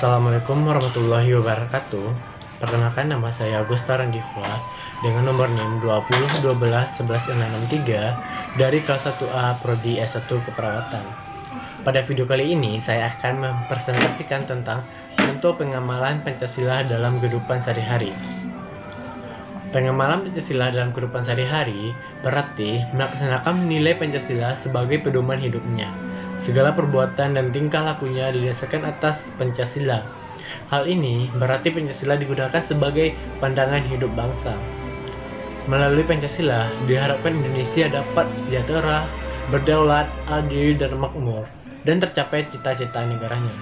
Assalamualaikum warahmatullahi wabarakatuh. Perkenalkan, nama saya Gusta Randifla dengan nomor NIM 2012111663 dari kelas 1A Prodi S1 Keperawatan. Pada video kali ini saya akan mempresentasikan tentang contoh pengamalan Pancasila dalam kehidupan sehari-hari. Pengamalan Pancasila dalam kehidupan sehari-hari berarti melaksanakan nilai Pancasila sebagai pedoman hidupnya. Segala perbuatan dan tingkah lakunya didasarkan atas Pancasila. Hal ini berarti Pancasila digunakan sebagai pandangan hidup bangsa. Melalui Pancasila, diharapkan Indonesia dapat sejahtera, berdaulat, adil, dan makmur, dan tercapai cita-cita negaranya.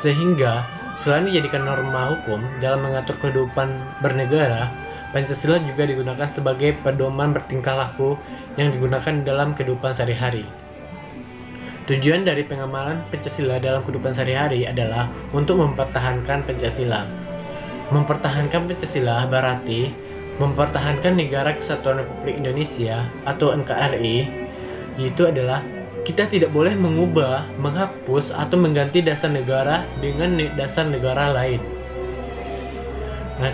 Sehingga, selain dijadikan norma hukum dalam mengatur kehidupan bernegara, Pancasila juga digunakan sebagai pedoman bertingkah laku yang digunakan dalam kehidupan sehari-hari. Tujuan dari pengamalan Pancasila dalam kehidupan sehari-hari adalah untuk mempertahankan Pancasila. Mempertahankan Pancasila berarti mempertahankan Negara Kesatuan Republik Indonesia atau NKRI, yaitu adalah kita tidak boleh mengubah, menghapus, atau mengganti dasar negara dengan dasar negara lain. Nah,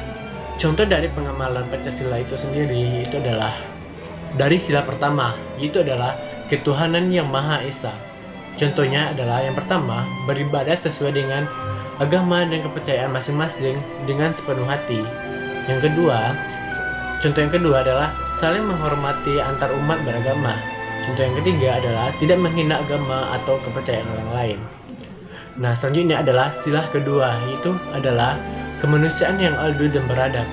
contoh dari pengamalan Pancasila itu sendiri itu adalah dari sila pertama, yaitu adalah ketuhanan yang Maha Esa. Contohnya adalah yang pertama, beribadah sesuai dengan agama dan kepercayaan masing-masing dengan sepenuh hati. Contoh yang kedua adalah saling menghormati antar umat beragama. Contoh yang ketiga adalah tidak menghina agama atau kepercayaan orang lain. Nah, selanjutnya adalah sila kedua, yaitu adalah kemanusiaan yang adil dan beradab.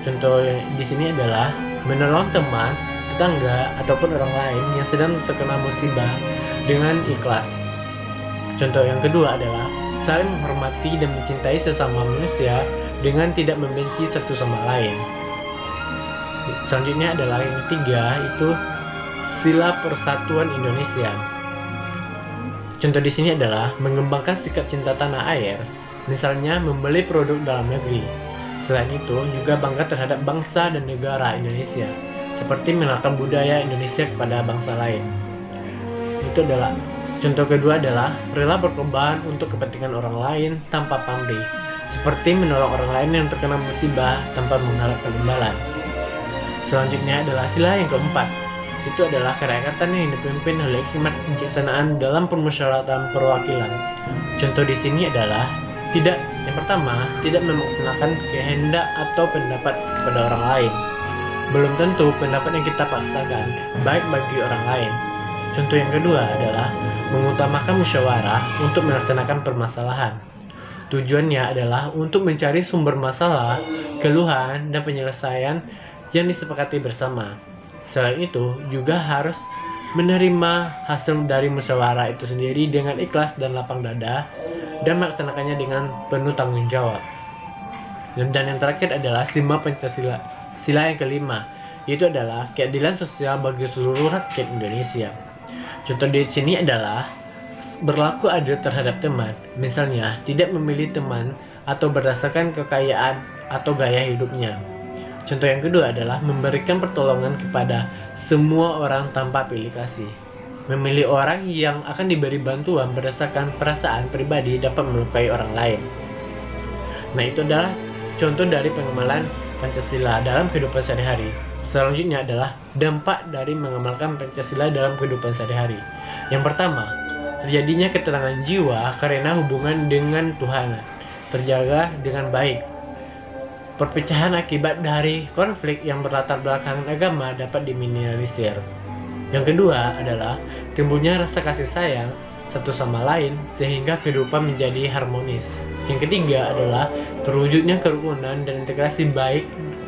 Contoh di sini adalah menolong teman, tetangga, ataupun orang lain yang sedang terkena musibah dengan ikhlas. Contoh yang kedua adalah saling menghormati dan mencintai sesama manusia dengan tidak membenci satu sama lain. Selanjutnya adalah yang ketiga, itu sila persatuan Indonesia. Contoh di sini adalah mengembangkan sikap cinta tanah air, misalnya membeli produk dalam negeri. Selain itu juga bangga terhadap bangsa dan negara Indonesia, seperti mengenalkan budaya Indonesia kepada bangsa lain. Itu adalah contoh kedua adalah rela berkorban untuk kepentingan orang lain tanpa pamrih, seperti menolong orang lain yang terkena musibah tanpa mengharapkan imbalan. Selanjutnya adalah sila yang keempat, itu adalah kerakyatan yang dipimpin oleh hikmat kebijaksanaan dalam permusyawaratan perwakilan. Contoh di sini adalah yang pertama, tidak memaksanakan kehendak atau pendapat kepada orang lain. Belum tentu pendapat yang kita paksakan baik bagi orang lain. Contoh yang kedua adalah mengutamakan musyawarah untuk melaksanakan permasalahan. Tujuannya adalah untuk mencari sumber masalah, keluhan, dan penyelesaian yang disepakati bersama. Selain itu, juga harus menerima hasil dari musyawarah itu sendiri dengan ikhlas dan lapang dada, dan melaksanakannya dengan penuh tanggung jawab. Dan yang terakhir adalah sila Pancasila. Sila yang kelima, yaitu adalah keadilan sosial bagi seluruh rakyat Indonesia. Contoh di sini adalah berlaku adil terhadap teman, misalnya tidak memilih teman atau berdasarkan kekayaan atau gaya hidupnya. Contoh yang kedua adalah memberikan pertolongan kepada semua orang tanpa pilih kasih. Memilih orang yang akan diberi bantuan berdasarkan perasaan pribadi dapat melukai orang lain. Nah, itu adalah contoh dari pengamalan Pancasila dalam kehidupan sehari-hari. Selanjutnya adalah dampak dari mengamalkan Pancasila dalam kehidupan sehari-hari. Yang pertama, terjadinya ketenangan jiwa karena hubungan dengan Tuhan terjaga dengan baik. Perpecahan akibat dari konflik yang berlatar belakang agama dapat diminimalisir. Yang kedua adalah timbulnya rasa kasih sayang satu sama lain sehingga kehidupan menjadi harmonis. Yang ketiga adalah terwujudnya kerukunan dan integrasi baik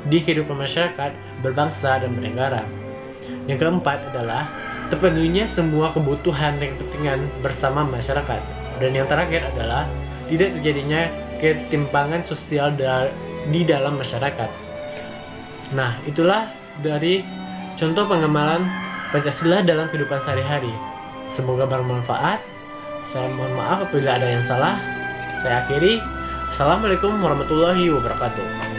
di kehidupan masyarakat, berbangsa, dan bernegara. Yang keempat adalah terpenuhinya semua kebutuhan dan kepentingan bersama masyarakat. Dan yang terakhir adalah tidak terjadinya ketimpangan sosial di dalam masyarakat. Nah, itulah dari contoh pengamalan Pancasila dalam kehidupan sehari-hari. Semoga bermanfaat. Saya mohon maaf apabila ada yang salah. Saya akhiri. Assalamualaikum warahmatullahi wabarakatuh.